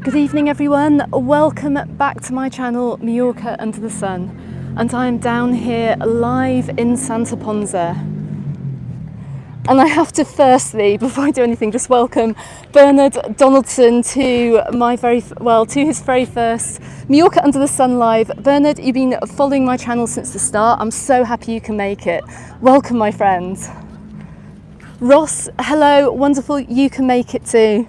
Good evening everyone, welcome back to my channel Mallorca Under the Sun, and I'm down here live in Santa Ponsa. And I have to firstly, before I do anything, just welcome Bernard Donaldson to his very first Mallorca Under the Sun live. Bernard, you've been following my channel since the start. I'm so happy you can make it. Welcome my friend. Ross, hello, wonderful you can make it too.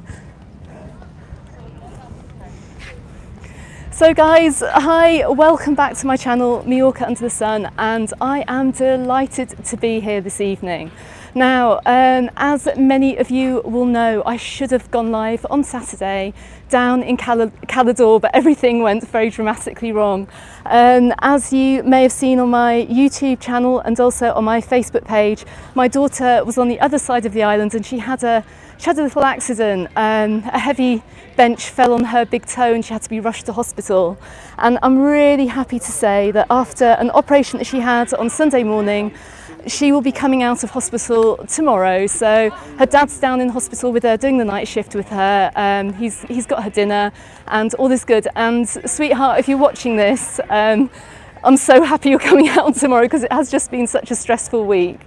So guys, hi, welcome back to my channel Mallorca Under the Sun, and I am delighted to be here this evening. Now, as many of you will know, I should have gone live on Saturday down in Calador, but everything went very dramatically wrong. As you may have seen on my YouTube channel and also on my Facebook page, my daughter was on the other side of the island and she had a little accident. A heavy bench fell on her big toe and she had to be rushed to hospital. And I'm really happy to say that after an operation that she had on Sunday morning, she will be coming out of hospital tomorrow. So her dad's down in hospital with her, doing the night shift with her. He's got her dinner and all is good. And sweetheart, if you're watching this, I'm so happy you're coming out tomorrow because it has just been such a stressful week.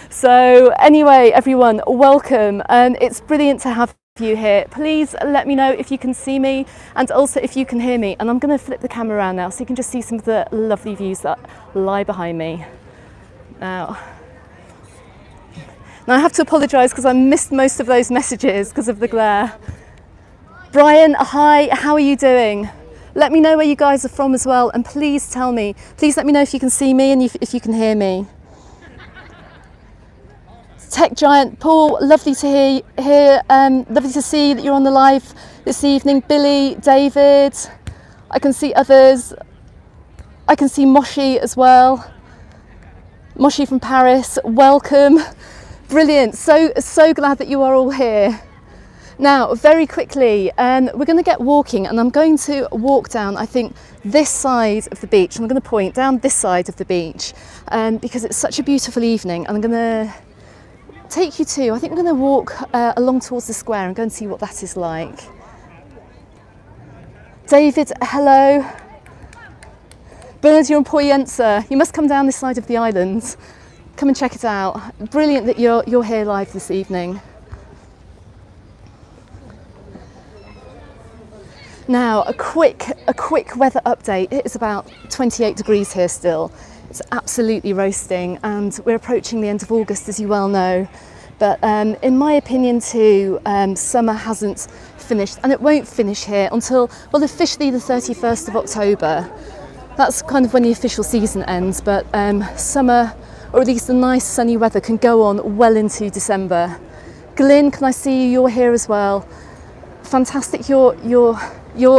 So anyway, everyone, welcome. It's brilliant to have you here. Please let me know if you can see me and also if you can hear me. And I'm going to flip the camera around now so you can just see some of the lovely views that lie behind me. Now I have to apologise because I missed most of those messages because of the glare. Brian, hi, how are you doing? Let me know where you guys are from as well, and please let me know if you can see me and if you can hear me. Tech Giant Paul, lovely to hear, lovely to see that you're on the live this evening. Billy, David, I can see others. I can see Moshi as well. Moshi from Paris, welcome. Brilliant, so glad that you are all here. Now, very quickly, we're going to get walking, and I'm going to walk down, I think, this side of the beach. I'm going to point down this side of the beach because it's such a beautiful evening, and I'm going to take you to, I think we're going to walk along towards the square and go and see what that is like. David, hello. Bernard, you're in Ponça. You must come down this side of the island. Come and check it out. Brilliant that you're here live this evening. Now, a quick weather update. It is about 28 degrees here still. It's absolutely roasting, and we're approaching the end of August, as you well know. But in my opinion too, summer hasn't finished, and it won't finish here until, well, officially the 31st of October. That's kind of when the official season ends, but summer, or at least the nice sunny weather, can go on well into December. Glyn, can I see you? You're here as well. Fantastic, you're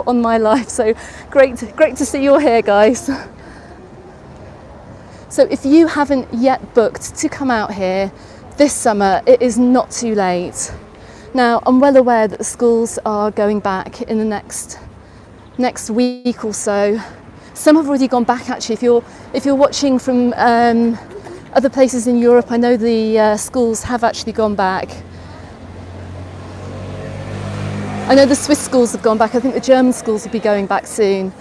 on my live, so great to see you're here, guys. So if you haven't yet booked to come out here this summer, it is not too late. Now, I'm well aware that the schools are going back in the next week or so. Some have already gone back actually. If you're watching from other places in Europe, I know the schools have actually gone back. I know the Swiss schools have gone back. I think the German schools will be going back soon.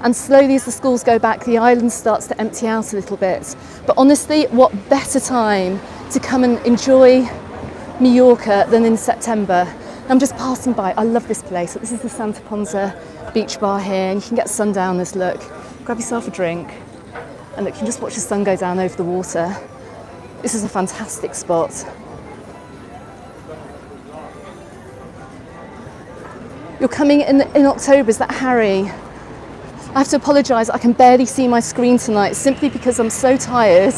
And slowly as the schools go back, the island starts to empty out a little bit. But honestly, what better time to come and enjoy Mallorca than in September? I'm just passing by. I love this place. This is the Santa Ponsa beach bar here, and you can get sundowners. Look, grab yourself a drink, and look, you can just watch the sun go down over the water. This is a fantastic spot. You're coming in October, is that Harry? I have to apologise, I can barely see my screen tonight simply because I'm so tired.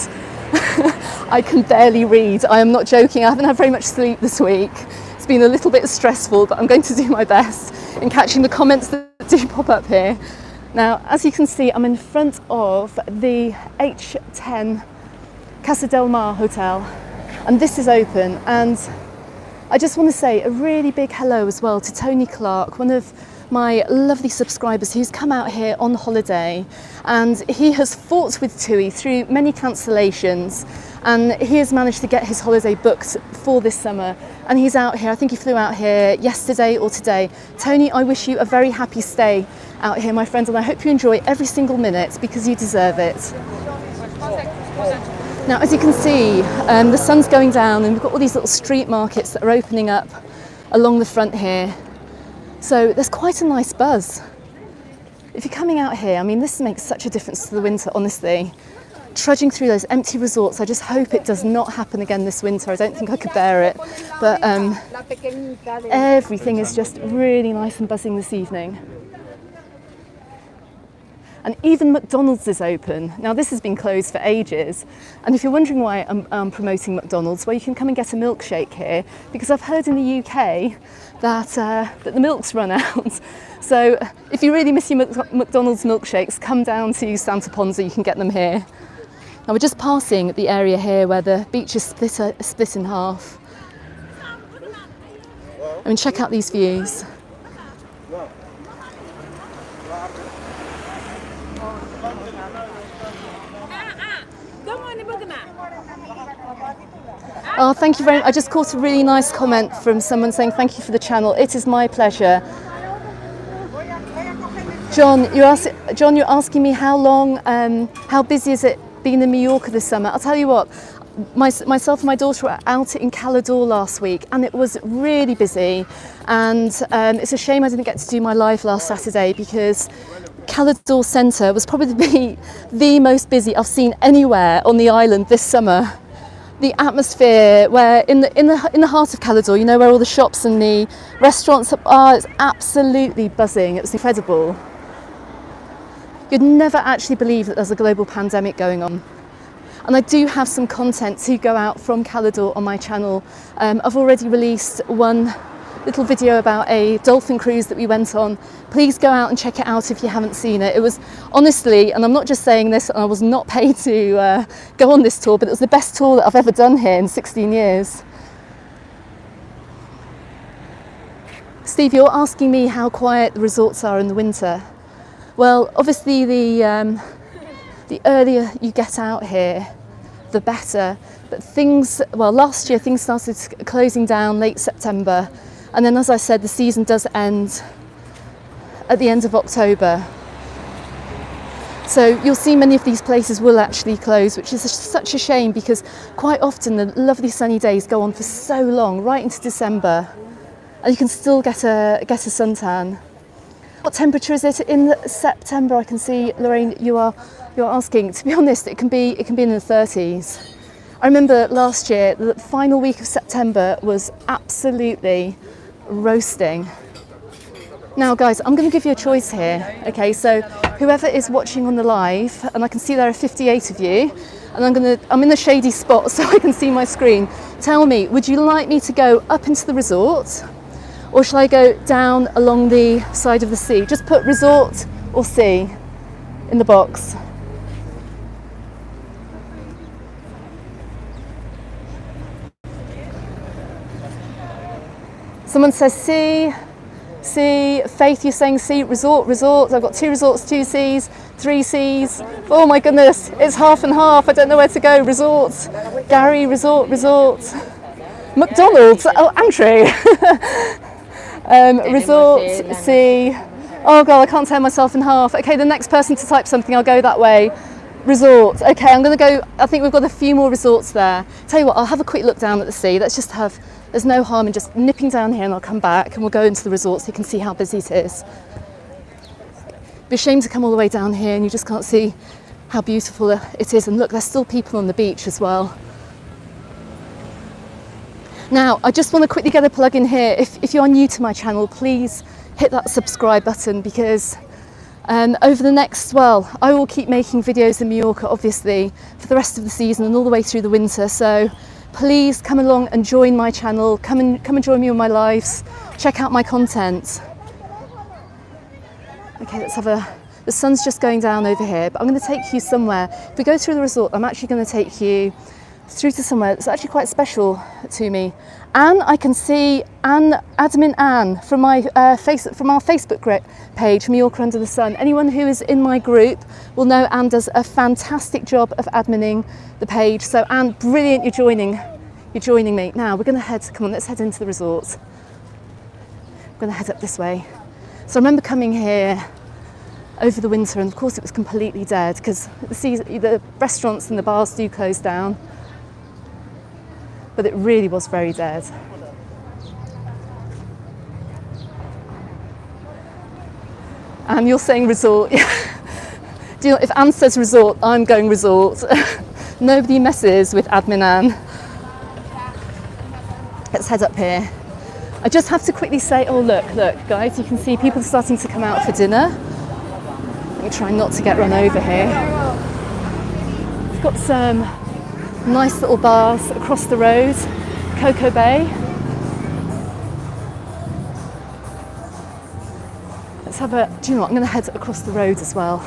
I can barely read. I am not joking, I haven't had very much sleep this week. It's been a little bit stressful, but I'm going to do my best in catching the comments that do pop up here. Now, as you can see, I'm in front of the H10 Casa del Mar Hotel, and this is open. And I just want to say a really big hello as well to Tony Clark, one of my lovely subscribers who's come out here on holiday, and he has fought with TUI through many cancellations, and he has managed to get his holiday booked for this summer, and he's out here. I think he flew out here yesterday or today. Tony, I wish you a very happy stay out here, my friend, and I hope you enjoy every single minute because you deserve it. Now, as you can see, the sun's going down and we've got all these little street markets that are opening up along the front here. So there's quite a nice buzz. If you're coming out here, I mean, this makes such a difference to the winter, honestly. Trudging through those empty resorts, I just hope it does not happen again this winter. I don't think I could bear it. But everything is just really nice and buzzing this evening. And even McDonald's is open. Now, this has been closed for ages. And if you're wondering why I'm promoting McDonald's, well, you can come and get a milkshake here, because I've heard in the UK that the milk's run out. So if you really miss your McDonald's milkshakes, come down to Santa Ponsa, you can get them here. Now, we're just passing the area here where the beach is split in half. I mean, check out these views. Oh, thank you very much. I just caught a really nice comment from someone saying thank you for the channel. It is my pleasure. John, you're asking me how long, how busy is it being in Mallorca this summer? I'll tell you what, myself and my daughter were out in Calma last week and it was really busy, and it's a shame I didn't get to do my live last Saturday because Calma Centre was probably the most busy I've seen anywhere on the island this summer. The atmosphere, where in the heart of Calma, you know, where all the shops and the restaurants are, it's absolutely buzzing. It was incredible. You'd never actually believe that there's a global pandemic going on. And I do have some content to go out from Calma on my channel. I've already released one little video about a dolphin cruise that we went on. Please go out and check it out if you haven't seen it. It was honestly, and I'm not just saying this, and I was not paid to go on this tour, but it was the best tour that I've ever done here in 16 years. Steve, you're asking me how quiet the resorts are in the winter. Well, obviously the earlier you get out here, the better. But last year things started closing down late September. And then, as I said, the season does end at the end of October. So you'll see many of these places will actually close, which is such a shame because quite often the lovely sunny days go on for so long, right into December, and you can still get a suntan. What temperature is it in September? I can see, Lorraine, you're asking. To be honest, it can be in the 30s. I remember last year, the final week of September was absolutely roasting. Now, guys, I'm going to give you a choice here. Okay, so whoever is watching on the live, and I can see there are 58 of you, and I'm in the shady spot so I can see my screen. Tell me, would you like me to go up into the resort, or shall I go down along the side of the sea? Just put resort or sea in the box. Someone says sea, sea. Faith, you're saying sea, resort, resort. I've got 2 resorts, 2 seas, 3 seas. Oh my goodness, it's half and half. I don't know where to go. Resorts. Gary, resort, resort. McDonald's, oh, Andrew. Resort, sea. Oh God, I can't tear myself in half. Okay, the next person to type something, I'll go that way. Resort. Okay, I'm going to go. I think we've got a few more resorts there. Tell you what, I'll have a quick look down at the sea. There's no harm in just nipping down here, and I'll come back and we'll go into the resort so you can see how busy it is. It'd be a shame to come all the way down here and you just can't see how beautiful it is. And look, there's still people on the beach as well. Now, I just want to quickly get a plug in here. If you're new to my channel, please hit that subscribe button because over the next, I will keep making videos in Mallorca, obviously, for the rest of the season and all the way through the winter. So please come along and join my channel. Come and join me on my lives. Check out my content. Okay, the sun's just going down over here, but I'm going to take you somewhere. If we go through the resort, I'm actually going to take you through to somewhere that's actually quite special to me. Anne, I can see Anne, admin Anne from our Facebook page, Mallorca Under the Sun. Anyone who is in my group will know Anne does a fantastic job of adminning the page. So Anne, brilliant, you're joining me. Now we're going to come on, let's head into the resort. We're going to head up this way. So I remember coming here over the winter, and of course it was completely dead because the restaurants and the bars do close down. But it really was very dead. And you're saying resort. Do you know, if Anne says resort, I'm going resort. Nobody messes with admin Anne. Let's head up here. I just have to quickly say, oh look guys, you can see people are starting to come out for dinner. Let me try not to get run over here. We've got some nice little bars across the road, Coco Bay. Let's have a, do you know what, I'm going to head across the road as well.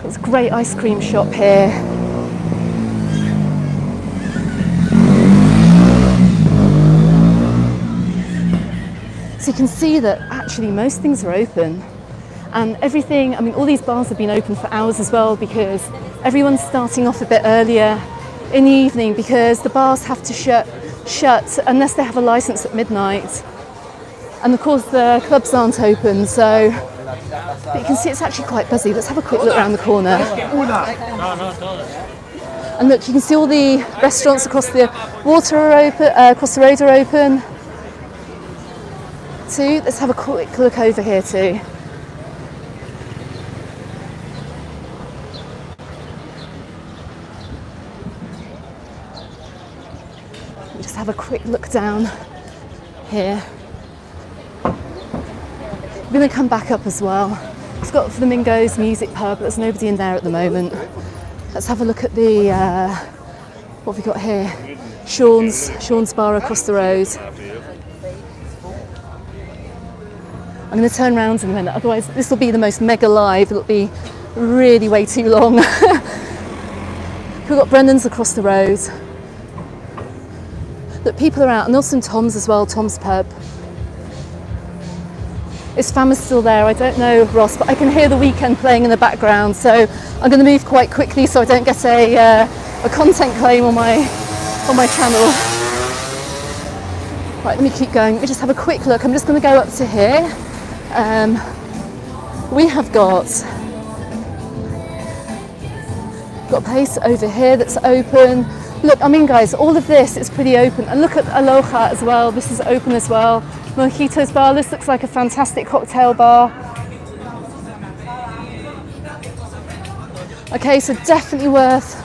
Got a great ice cream shop here. So you can see that actually most things are open. And everything, I mean, all these bars have been open for hours as well because everyone's starting off a bit earlier in the evening because the bars have to shut unless they have a license at midnight. And of course the clubs aren't open, so but you can see it's actually quite busy. Let's have a quick look around the corner. And look, you can see all the restaurants across the water are open, across the road are open too. Let's have a quick look over here too. Just have a quick look down here. We're going to come back up as well. It's got Flamingo's music pub, but there's nobody in there at the moment. Let's have a look at the, what have we got here? Sean's bar across the road. I'm going to turn around in a minute, otherwise this will be the most mega live, it'll be really way too long. We've got Brennan's across the road. Look, people are out, and also Tom's as well, Tom's pub. Is Fama's still there? I don't know, Ross, but I can hear the Weekend playing in the background, so I'm going to move quite quickly so I don't get a content claim on my channel. Right, let me keep going. Let me just have a quick look. I'm just going to go up to here. We have got a place over here that's open. Look, I mean guys, all of this is pretty open. And look at Aloha as well, this is open as well. Mojito's bar, this looks like a fantastic cocktail bar. Okay, so definitely worth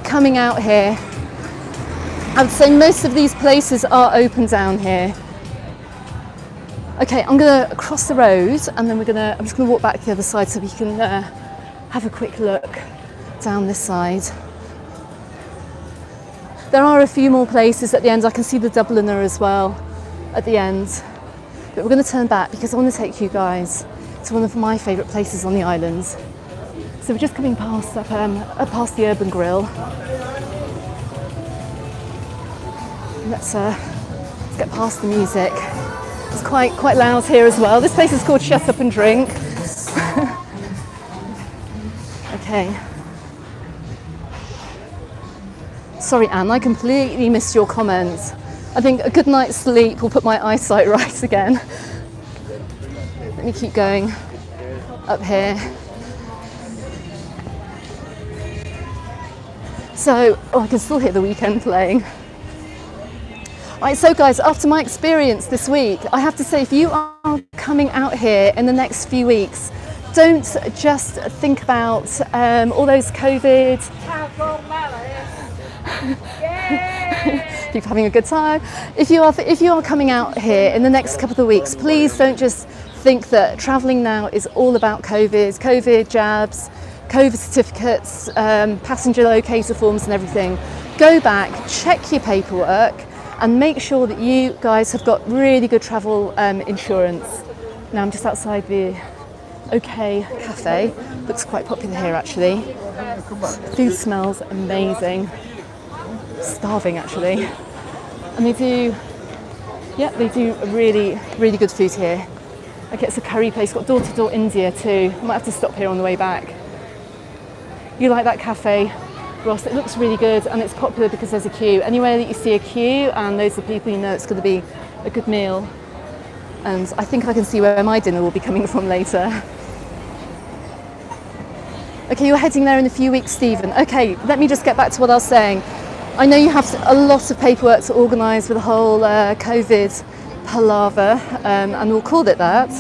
coming out here. I would say most of these places are open down here. Okay, I'm gonna cross the road and then I'm just gonna walk back the other side so we can have a quick look down this side. There are a few more places at the end. I can see the Dubliner as well at the end. But we're going to turn back because I want to take you guys to one of my favourite places on the islands. So we're just coming past past the Urban Grill. Let's get past the music. It's quite loud here as well. This place is called Shut Up and Drink. Okay. Sorry, Anne, I completely missed your comments. I think a good night's sleep will put my eyesight right again. Let me keep going up here. So, I can still hear the Weekend playing. Right, so guys, after my experience this week, I have to say, if you are coming out here in the next few weeks, don't just think about all those COVID. People having a good time. If you are coming out here in the next couple of weeks, please don't just think that travelling now is all about COVID jabs, COVID certificates, passenger locator forms and everything. Go back, check your paperwork and make sure that you guys have got really good travel insurance. Now I'm just outside the OK Cafe. Looks quite popular here actually. Food smells amazing. Starving actually. And they do really, really good food here. Okay, it's a curry place, got door-to-door India too. I might have to stop here on the way back. You like that cafe, Ross? It looks really good and it's popular because there's a queue. Anywhere that you see a queue and those are people, you know it's going to be a good meal. And I think I can see where my dinner will be coming from later. Okay, you're heading there in a few weeks, Stephen. Okay, let me just get back to what I was saying. I know you have a lot of paperwork to organise with the whole COVID palaver, and we'll call it that.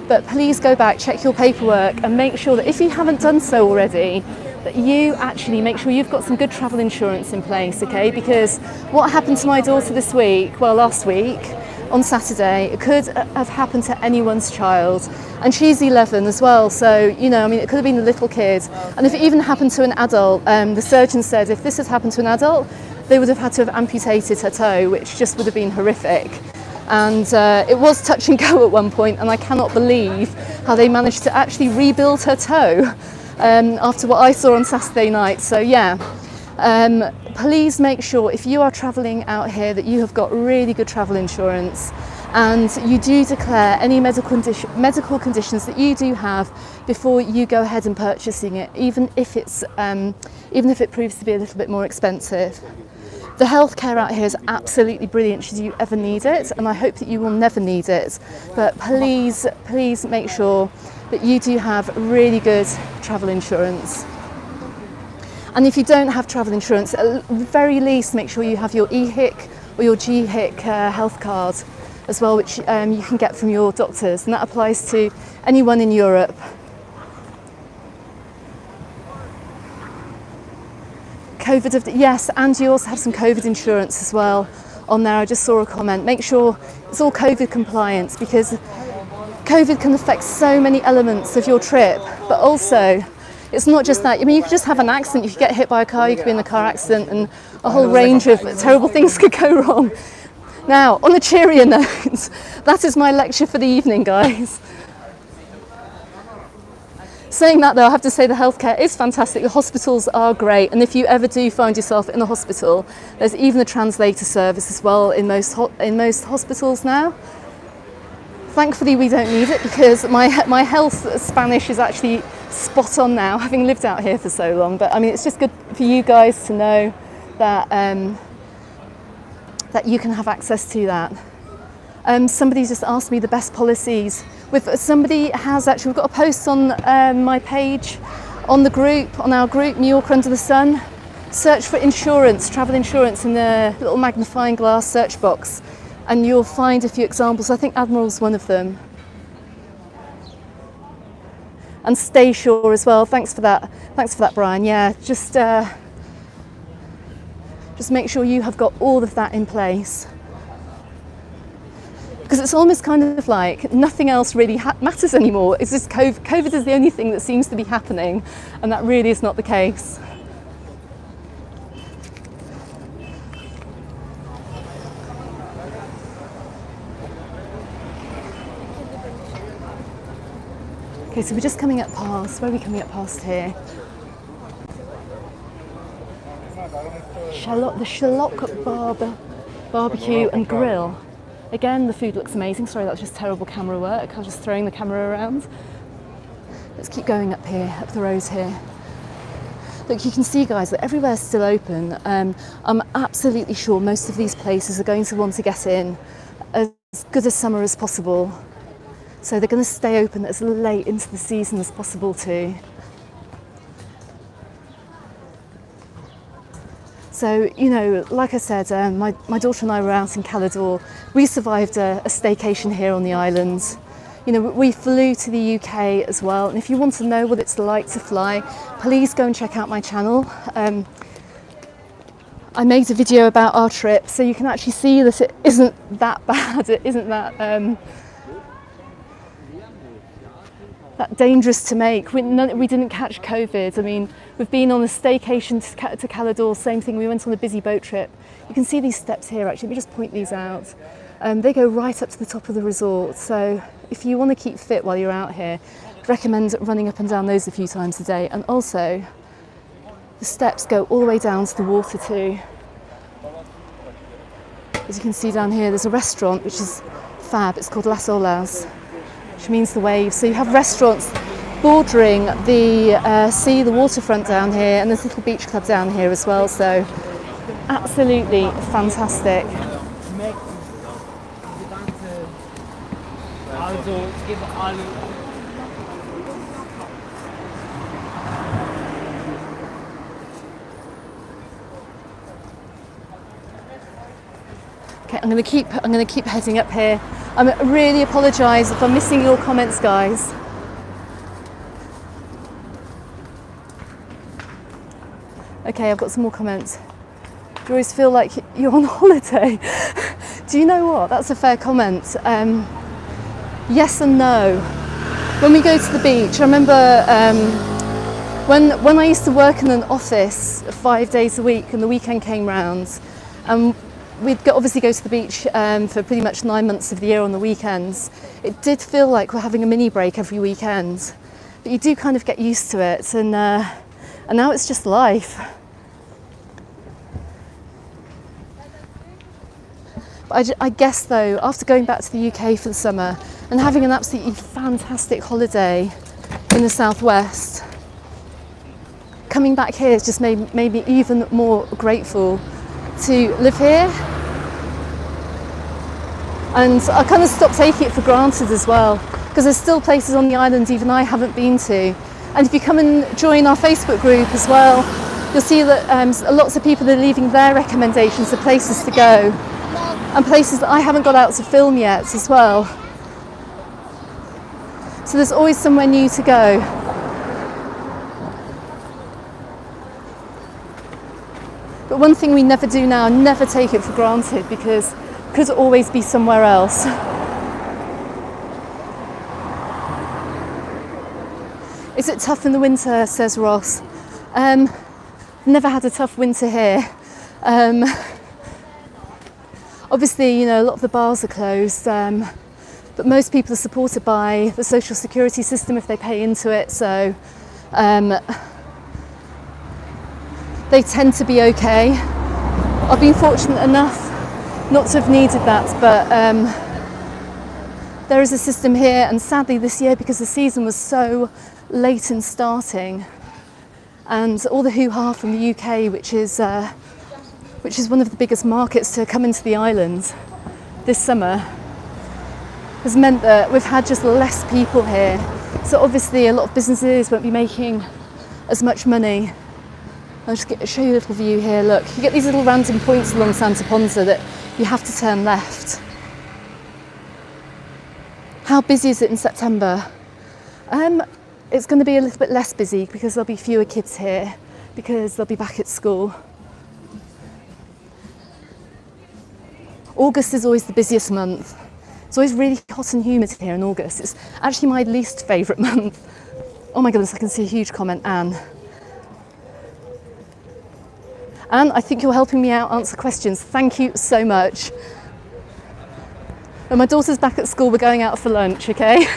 But please go back, check your paperwork and make sure that if you haven't done so already, that you actually make sure you've got some good travel insurance in place, okay? Because what happened to my daughter this week, well, last week, on Saturday, it could have happened to anyone's child. And she's 11 as well, so, you know, I mean, it could have been a little kid. And if it even happened to an adult, the surgeon said if this had happened to an adult, they would have had to have amputated her toe, which just would have been horrific. And it was touch and go at one point, and I cannot believe how they managed to actually rebuild her toe after what I saw on Saturday night. So yeah, please make sure if you are travelling out here that you have got really good travel insurance and you do declare any medical conditions that you do have before you go ahead and purchasing it, even if it proves to be a little bit more expensive. The healthcare out here is absolutely brilliant should you ever need it, and I hope that you will never need it. But please make sure that you do have really good travel insurance. And if you don't have travel insurance, at the very least make sure you have your EHIC or your GHIC health card as well, which you can get from your doctors, and that applies to anyone in Europe. Yes, and you also have some COVID insurance as well on there. I just saw a comment. Make sure it's all COVID compliant, because COVID can affect so many elements of your trip, but also it's not just that. I mean, you could just have an accident, you could get hit by a car, you could be in a car accident, and a whole range of terrible things could go wrong. Now, on a cheerier note, that is my lecture for the evening, guys. Saying that though, I have to say the healthcare is fantastic. The hospitals are great, and if you ever do find yourself in a hospital, there's even a translator service as well in most hospitals now. Thankfully, we don't need it because my health Spanish is actually spot on now, having lived out here for so long. But I mean, it's just good for you guys to know that that you can have access to that. Somebody just asked me the best policies. Somebody has actually, we've got a post on my page, on our group, Mallorca Under the Sun. Search for insurance, travel insurance in the little magnifying glass search box, and you'll find a few examples. I think Admiral's one of them. And Stay Sure as well. Thanks for that, Brian. Yeah, just make sure you have got all of that in place. Because it's almost kind of like nothing else really matters anymore. It's just COVID is the only thing that seems to be happening, and that really is not the case. Okay, so we're just coming up past, where are we coming up past here? The Shallot Barbecue and Grill. Again, the food looks amazing. Sorry, that was just terrible camera work. I was just throwing the camera around. Let's keep going up here, up the road here. Look, you can see, guys, that everywhere's still open. I'm absolutely sure most of these places are going to want to get in as good a summer as possible. So they're going to stay open as late into the season as possible too. So, you know, like I said, my daughter and I were out in Calidor. We survived a staycation here on the island. You know, we flew to the UK as well. And if you want to know what it's like to fly, please go and check out my channel. I made a video about our trip, so you can actually see that it isn't that bad. It isn't that dangerous to make. We didn't catch COVID. I mean, we've been on a staycation to Calidor, same thing. We went on a busy boat trip. You can see these steps here, actually. Let me just point these out. They go right up to the top of the resort. So if you want to keep fit while you're out here, I'd recommend running up and down those a few times a day. And also, The steps go all the way down to the water too. As you can see down here, there's a restaurant which is fab. It's called Las Olas, which means the waves. So you have restaurants bordering the sea, the waterfront down here, and there's a little beach club down here as well. So absolutely fantastic. Okay, I'm going to keep heading up here. I really apologise if I'm missing your comments, guys. Okay, I've got some more comments. Do you always feel like you're on holiday? Do you know what? That's a fair comment. Yes and no. When we go to the beach, I remember when I used to work in an office 5 days a week and the weekend came round, and we'd obviously go to the beach for pretty much 9 months of the year on the weekends. It did feel like we're having a mini break every weekend, but you do kind of get used to it, and now it's just life. I guess though, after going back to the UK for the summer and having an absolutely fantastic holiday in the southwest, coming back here has just made me even more grateful to live here. And I kind of stopped taking it for granted as well, because there's still places on the island even I haven't been to. And if you come and join our Facebook group as well, you'll see that lots of people are leaving their recommendations of places to go, and places that I haven't got out to film yet as well. So there's always somewhere new to go. But one thing we never do now, never take it for granted, because it could always be somewhere else. Is it tough in the winter, says Ross? Never had a tough winter here. Obviously, you know, a lot of the bars are closed, but most people are supported by the social security system if they pay into it, so they tend to be okay. I've been fortunate enough not to have needed that, but there is a system here, and sadly this year, because the season was so late in starting, and all the hoo-ha from the UK, which is one of the biggest markets to come into the island this summer, has meant that we've had just less people here. So obviously a lot of businesses won't be making as much money. I'll just show you a little view here. Look, you get these little random points along Santa Ponsa that you have to turn left. How busy is it in September? It's going to be a little bit less busy because there'll be fewer kids here, because they'll be back at school. August is always the busiest month. It's always really hot and humid here in August. It's actually my least favourite month. Oh my goodness, I can see a huge comment, Anne. Anne, I think you're helping me out answer questions. Thank you so much. When my daughter's back at school, we're going out for lunch, okay?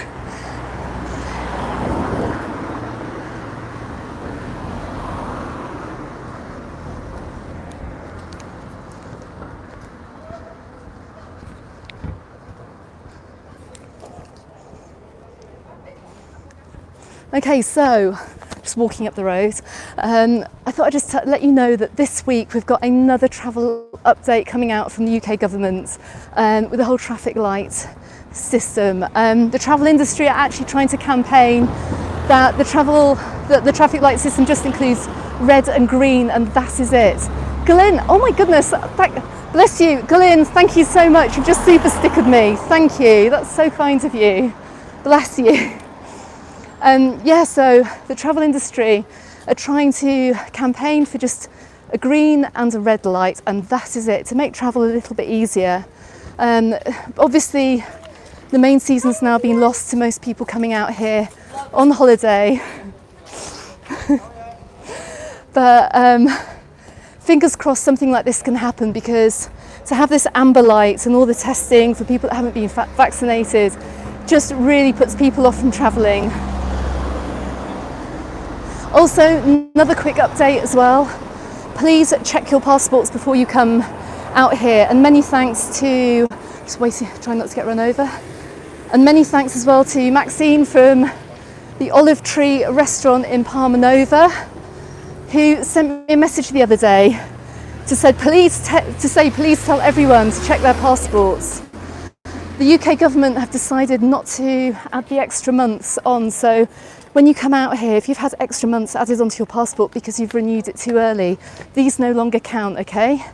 Okay, so just walking up the road, I thought I'd just let you know that this week we've got another travel update coming out from the UK government with the whole traffic light system. The travel industry are actually trying to campaign that the traffic light system just includes red and green, and that is it. Glenn, oh my goodness, bless you. Glenn, thank you so much. You've just super stickered me. Thank you. That's so kind of you. Bless you. So the travel industry are trying to campaign for just a green and a red light, and that is it, to make travel a little bit easier. Obviously, the main season's now been lost to most people coming out here on holiday. But fingers crossed something like this can happen, because to have this amber light and all the testing for people that haven't been vaccinated just really puts people off from travelling. Also, another quick update as well. Please check your passports before you come out here. And many thanks to, just waiting, trying not to get run over. And many thanks as well to Maxine from the Olive Tree restaurant in Palma Nova, who sent me a message the other day to say please tell everyone to check their passports. The UK government have decided not to add the extra months on, so when you come out here, if you've had extra months added onto your passport because you've renewed it too early, these no longer count, okay?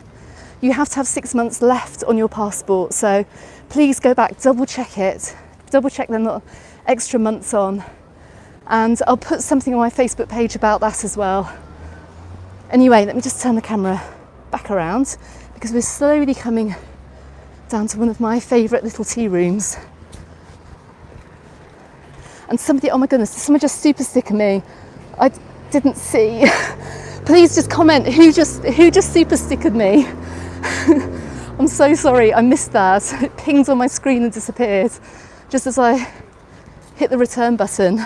You have to have 6 months left on your passport, so please go back, double check it, double check they're not extra months on. And I'll put something on my Facebook page about that as well. Anyway, let me just turn the camera back around because we're slowly coming down to one of my favourite little tea rooms. And somebody, oh my goodness, someone just super sticker me. I didn't see. Please just comment who just super stickered me. I'm so sorry, I missed that. It pinged on my screen and disappeared just as I hit the return button.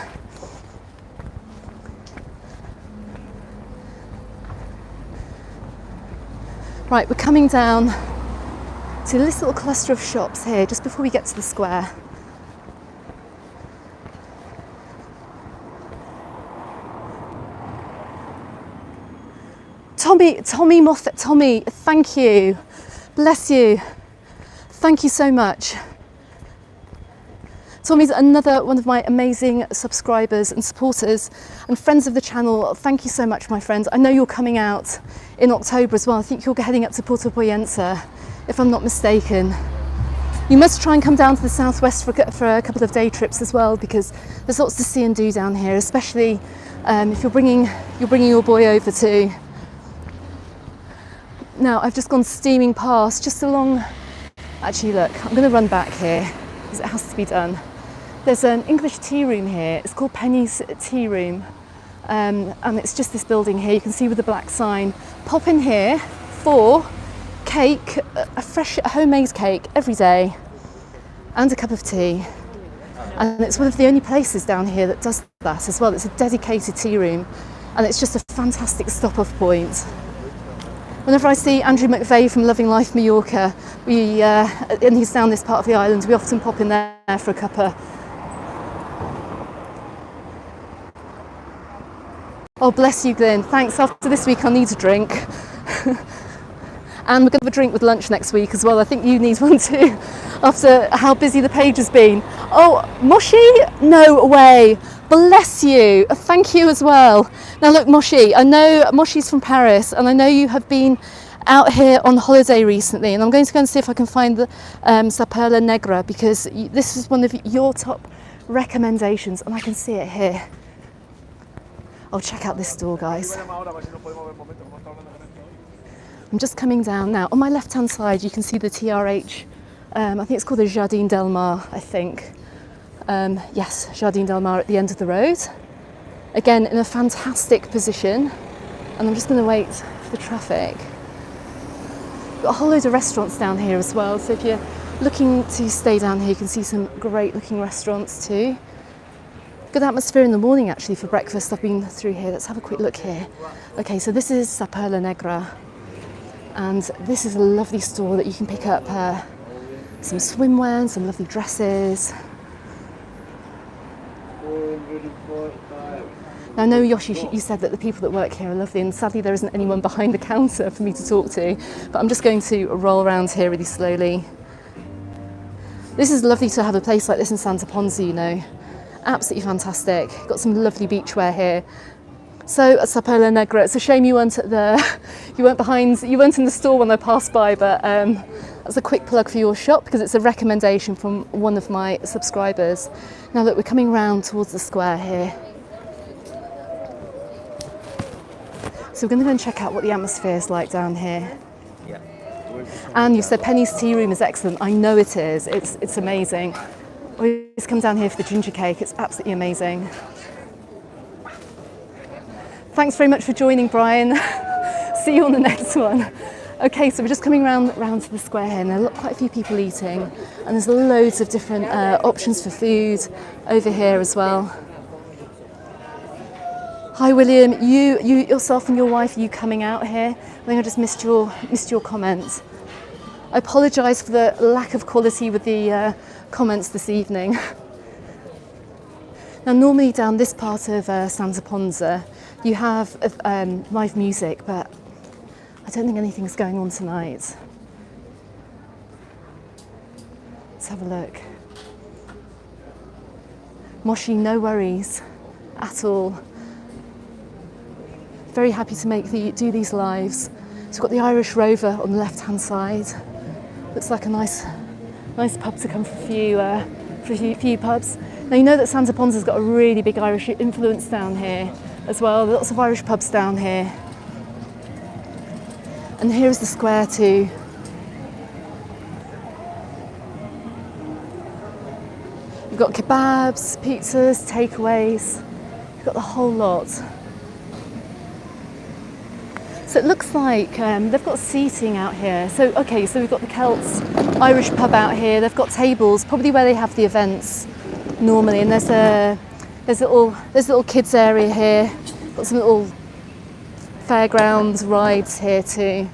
Right, we're coming down to this little cluster of shops here just before we get to the square. Tommy Moffat, Tommy, thank you. Bless you. Thank you so much. Tommy's another one of my amazing subscribers and supporters and friends of the channel. Thank you so much, my friend. I know you're coming out in October as well. I think you're heading up to Porto Poyensa, if I'm not mistaken. You must try and come down to the southwest for a couple of day trips as well, because there's lots to see and do down here, especially if you're bringing your boy over too. Now, I've just gone steaming past, just along, actually look, I'm going to run back here, because it has to be done. There's an English tea room here, it's called Penny's Tea Room, and it's just this building here, you can see with the black sign. Pop in here for cake, a fresh homemade cake every day, and a cup of tea. And it's one of the only places down here that does that as well. It's a dedicated tea room, and it's just a fantastic stop-off point. Whenever I see Andrew McVeigh from Loving Life Mallorca, and he's down this part of the island, we often pop in there for a cuppa. Oh, bless you, Glyn. Thanks. After this week, I'll need a drink. And we're going to have a drink with lunch next week as well. I think you need one too, after how busy the page has been. Oh, Moshi? No way. Bless you. Thank you as well. Now look, Moshi, I know Moshi's from Paris, and I know you have been out here on holiday recently, and I'm going to go and see if I can find the Sa Perla Negra, because this is one of your top recommendations, and I can see it here. Oh, check out this store, guys. I'm just coming down now. On my left-hand side, you can see the TRH. I think it's called the Jardin Del Mar, I think. Yes, Jardin Del Mar at the end of the road. Again, in a fantastic position. And I'm just going to wait for the traffic. We've got a whole load of restaurants down here as well. So if you're looking to stay down here, you can see some great looking restaurants too. Good atmosphere in the morning actually for breakfast. I've been through here. Let's have a quick look here. Okay, so this is Sa Perla Negra. And this is a lovely store that you can pick up some swimwear and some lovely dresses. Now, I know, Yoshi, you said that the people that work here are lovely, and sadly there isn't anyone behind the counter for me to talk to, but I'm just going to roll around here really slowly. This is lovely to have a place like this in Santa Ponsa, you know. Absolutely fantastic. Got some lovely beachwear here. So at Sa Perla Negra, it's a shame you weren't in the store when I passed by, but that's a quick plug for your shop because it's a recommendation from one of my subscribers. Now look, we're coming round towards the square here. So we're going to go and check out what the atmosphere is like down here. Yeah. And you said Penny's Tea Room is excellent. I know it is. It's amazing. Always come down here for the ginger cake. It's absolutely amazing. Thanks very much for joining, Brian. See you on the next one. Okay, so we're just coming round to the square here, and there are quite a few people eating, and there's loads of different options for food over here as well. Hi William, you yourself and your wife, are you coming out here? I think I just missed your comment. I apologise for the lack of quality with the comments this evening. Now normally down this part of Santa Ponsa you have live music, but I don't think anything's going on tonight. Let's have a look. Moshi, no worries at all. Very happy to do these lives. So we've got the Irish Rover on the left-hand side. Looks like a nice pub to come for a few pubs. Now you know that Santa Ponsa's got a really big Irish influence down here as well. Lots of Irish pubs down here. And here is the square too. You've got kebabs, pizzas, takeaways. You've got the whole lot. So it looks like they've got seating out here. So we've got the Celts Irish pub out here. They've got tables, probably where they have the events normally. And there's a little kids area here. Got some little fairgrounds rides here too.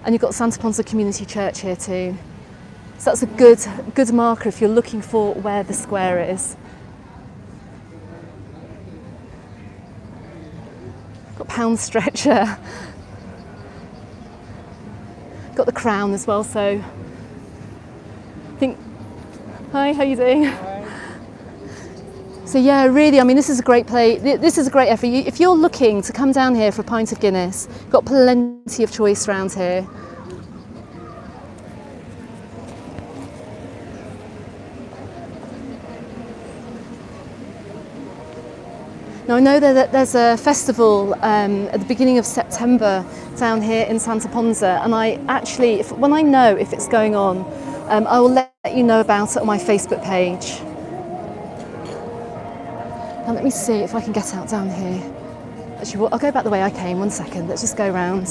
And you've got Santa Ponsa Community Church here too. So that's a good marker if you're looking for where the square is. Got Pound Stretcher. Got the Crown as well, so hi, how you doing? So yeah, really, I mean, this is a great place. This is a great effort. If you're looking to come down here for a pint of Guinness, got plenty of choice around here. Now I know that there's a festival at the beginning of September down here in Santa Ponsa, and I actually, when I know if it's going on, I will let you know about it on my Facebook page. Now let me see if I can get out down here. Actually, I'll go back the way I came, 1 second, let's just go round.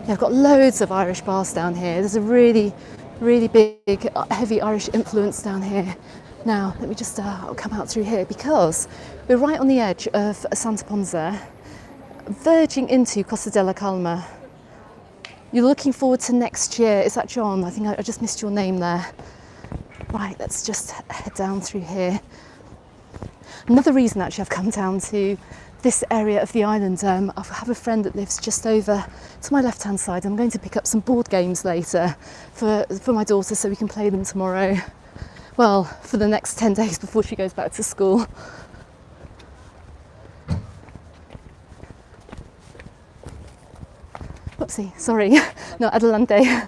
Yeah, I've got loads of Irish bars down here. There's a really big, heavy Irish influence down here. Now, let me just I'll come out through here because we're right on the edge of Santa Ponsa, verging into Costa della Calma. You're looking forward to next year. Is that John? I think I just missed your name there. Right, let's just head down through here. Another reason actually I've come down to this area of the island, I have a friend that lives just over to my left-hand side. I'm going to pick up some board games later for my daughter so we can play them tomorrow. Well, for the next 10 days before she goes back to school. Whoopsie, sorry, no, adelante. I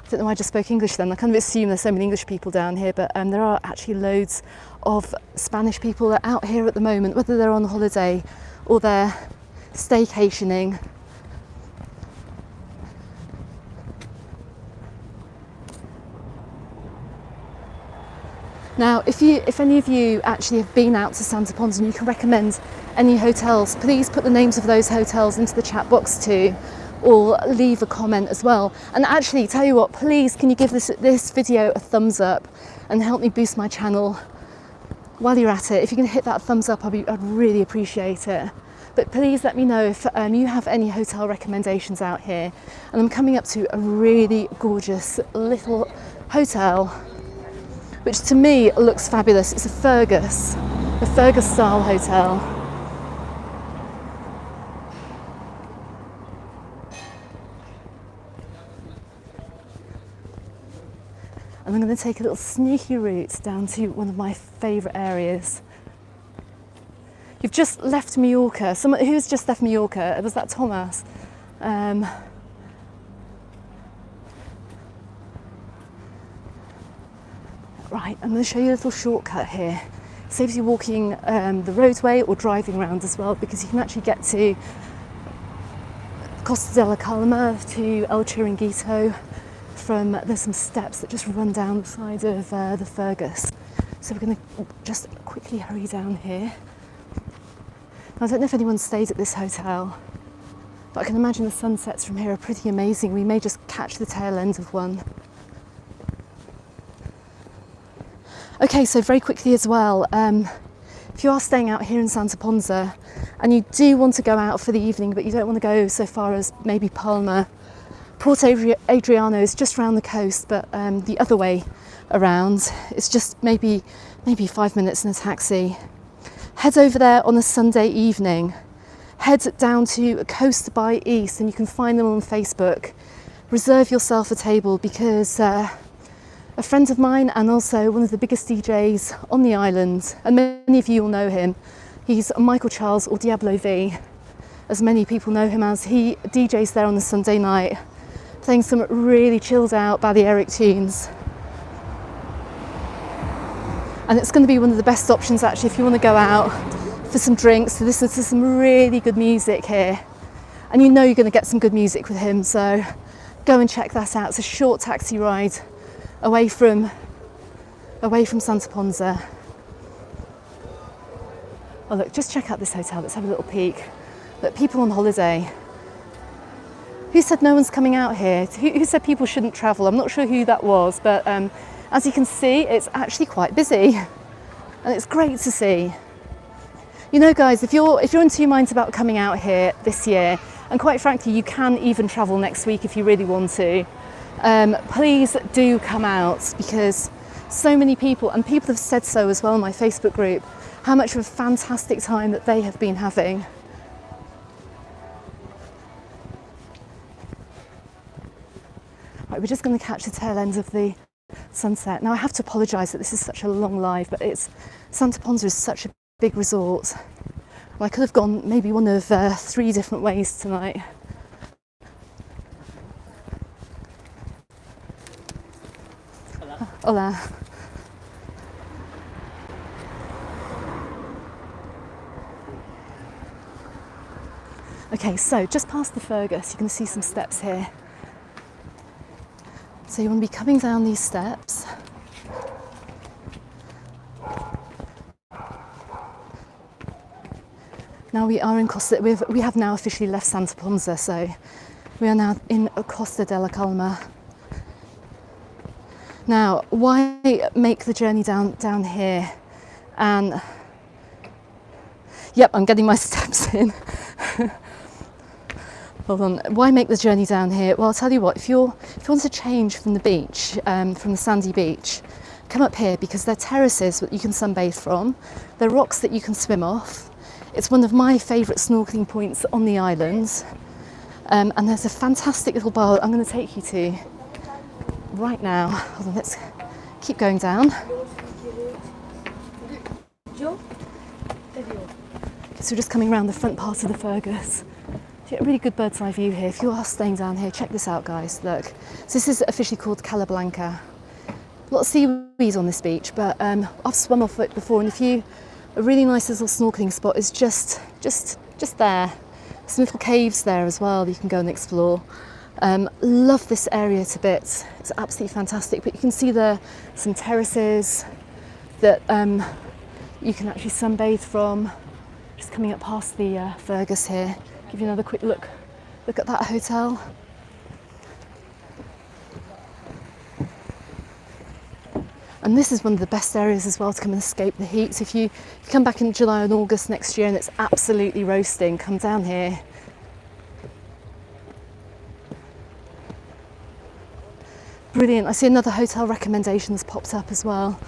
don't know why I just spoke English then. I kind of assume there's so many English people down here, but there are actually loads of Spanish people that are out here at the moment, whether they're on holiday or they're staycationing. Now, if any of you actually have been out to Santa Ponsa and you can recommend any hotels, please put the names of those hotels into the chat box too, or leave a comment as well. And actually, tell you what, please can you give this video a thumbs up and help me boost my channel while you're at it. If you can hit that thumbs up, I'd really appreciate it. But please let me know if you have any hotel recommendations out here. And I'm coming up to a really gorgeous little hotel, which to me looks fabulous. It's a Fergus style hotel. And I'm going to take a little sneaky route down to one of my favourite areas. You've just left Mallorca. Who's just left Mallorca? Was that Thomas? Right, I'm going to show you a little shortcut here. It saves you walking the roadway or driving around as well, because you can actually get to Costa della Calma, to El Chiringuito. There's some steps that just run down the side of the Fergus. So we're going to just quickly hurry down here. Now, I don't know if anyone stays at this hotel, but I can imagine the sunsets from here are pretty amazing. We may just catch the tail end of one. Okay, so very quickly as well, if you are staying out here in Santa Ponsa and you do want to go out for the evening but you don't want to go so far as maybe Palma, Port Adriano is just around the coast, but the other way around, it's just maybe 5 minutes in a taxi. Head over there on a Sunday evening. Head down to Costa by East, and you can find them on Facebook. Reserve yourself a table because a friend of mine and also one of the biggest DJs on the island, and many of you will know him, he's Michael Charles, or Diablo V, as many people know him as. He DJs there on a Sunday night, playing some really chilled out Balearic tunes. And it's going to be one of the best options actually if you want to go out for some drinks, to listen to some really good music here. And you know you're going to get some good music with him, so go and check that out. It's a short taxi ride away from Santa Ponsa. Oh look, just check out this hotel. Let's have a little peek. Look, people on holiday. Who said no one's coming out here? Who said people shouldn't travel? I'm not sure who that was, but as you can see, it's actually quite busy, and it's great to see. You know, guys, if you're in two minds about coming out here this year, and quite frankly, you can even travel next week if you really want to, please do come out, because so many people, and people have said so as well in my Facebook group, how much of a fantastic time that they have been having. Right, we're just going to catch the tail end of the sunset. Now I have to apologise that this is such a long live, but Santa Ponsa is such a big resort. I could have gone maybe one of 3 different ways tonight. Hola. Okay, so just past the Fergus, you can see some steps here. So you want to be coming down these steps. Now we are in Costa, we have now officially left Santa Ponsa, so we are now in Costa della Calma. Now, why make the journey down here? And yep, I'm getting my steps in. Hold on, why make the journey down here? Well, I'll tell you what, if you want to change from the beach, from the sandy beach, come up here, because there are terraces that you can sunbathe from, there are rocks that you can swim off. It's one of my favourite snorkeling points on the island, and there's a fantastic little bar that I'm going to take you to right now. Hold on, let's keep going down. So we're just coming around the front part of the Fergus. You get a really good bird's eye view here. If you are staying down here, check this out, guys. Look, so this is officially called Cala Blanca. A lot of seaweed on this beach, but I've swum off it before, and a really nice little snorkeling spot is just there. Some little caves there as well that you can go and explore. Love this area to bits. It's absolutely fantastic. But you can see there some terraces that you can actually sunbathe from. Just coming up past the Fergus here. Give you another quick look at that hotel. And this is one of the best areas as well to come and escape the heat. So if you come back in July and August next year and it's absolutely roasting, come down here. Brilliant. I see another hotel recommendation that's popped up as well.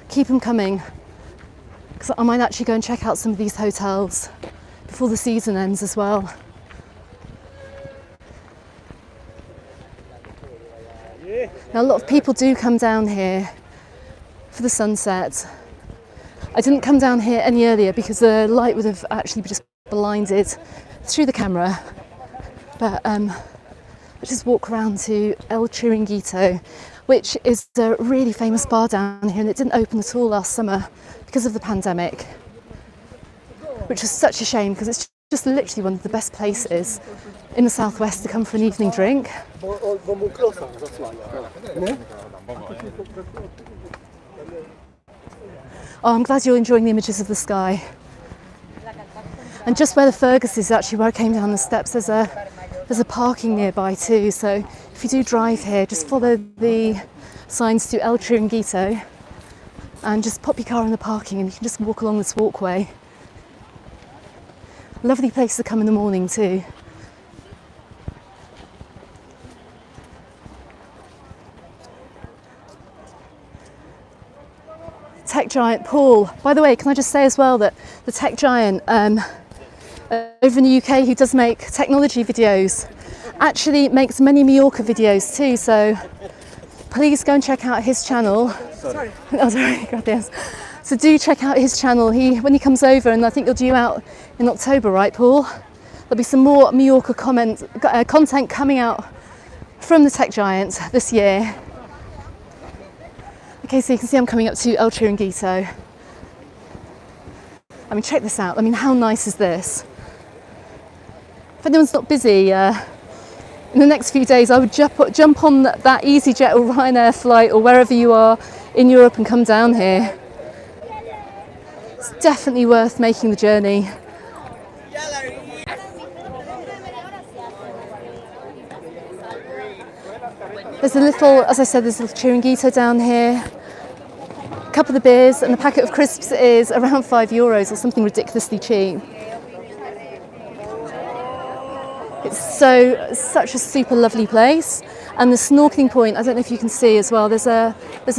Keep them coming, because I might actually go and check out some of these hotels before the season ends as well. Now, a lot of people do come down here for the sunset. I didn't come down here any earlier because the light would have actually just blinded through the camera. But I just walk around to El Chiringuito, which is a really famous bar down here, and it didn't open at all last summer because of the pandemic, which was such a shame, because it's just literally one of the best places in the southwest to come for an evening drink. Oh, I'm glad you're enjoying the images of the sky. And just where the Fergus is, actually where I came down the steps, there's a parking nearby too. So if you do drive here, just follow the signs to El Chiringuito and just pop your car in the parking and you can just walk along this walkway. Lovely place to come in the morning too. Tech giant Paul. By the way, can I just say as well that the tech giant over in the UK, who does make technology videos, actually makes many Mallorca videos too, so please go and check out his channel. Sorry. Oh, sorry, gracias. So do check out his channel. When he comes over, and I think you're due out in October, right, Paul? There'll be some more Mallorca content coming out from the tech giant this year. Okay, so you can see I'm coming up to El Chiringuito. I mean, check this out. I mean, how nice is this? If anyone's not busy, in the next few days I would jump on that EasyJet or Ryanair flight or wherever you are in Europe and come down here. It's definitely worth making the journey. There's a little, as I said, there's a little Chiringuito down here. A couple of the beers and a packet of crisps is around €5 or something ridiculously cheap. It's such a super lovely place, and the snorkeling point, I don't know if you can see as well, there's a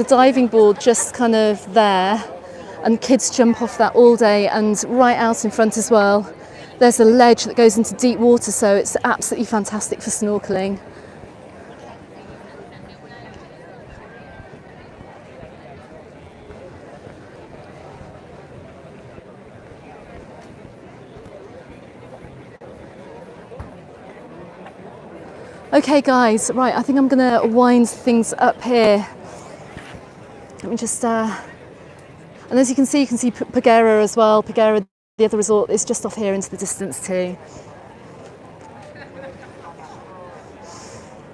diving board just kind of there, and kids jump off that all day, and right out in front as well there's a ledge that goes into deep water, so it's absolutely fantastic for snorkeling. Okay guys, right, I think I'm gonna wind things up here. Let me just, and as you can see Pagera as well. Pagera, the other resort, is just off here into the distance too.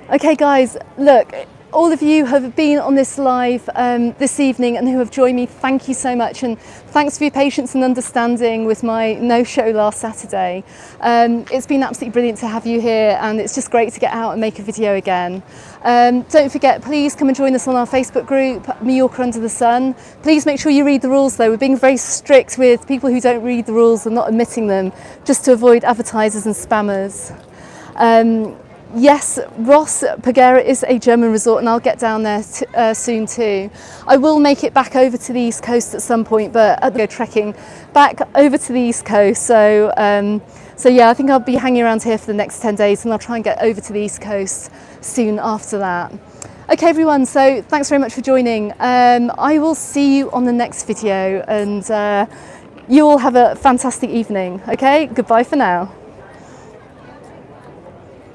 Okay guys, look, all of you have been on this live this evening and who have joined me, thank you so much, and thanks for your patience and understanding with my no-show last Saturday. It's been absolutely brilliant to have you here, and it's just great to get out and make a video again. Don't forget, please come and join us on our Facebook group, Mallorca Under the Sun. Please make sure you read the rules though. We're being very strict with people who don't read the rules and not admitting them, just to avoid advertisers and spammers. Yes, Ross, Pagera is a German resort, and I'll get down there soon too. I will make it back over to the East Coast at some point, but I'll go trekking back over to the East Coast. So yeah, I think I'll be hanging around here for the next 10 days, and I'll try and get over to the East Coast soon after that. Okay everyone, so thanks very much for joining. I will see you on the next video, and you all have a fantastic evening. Okay, goodbye for now.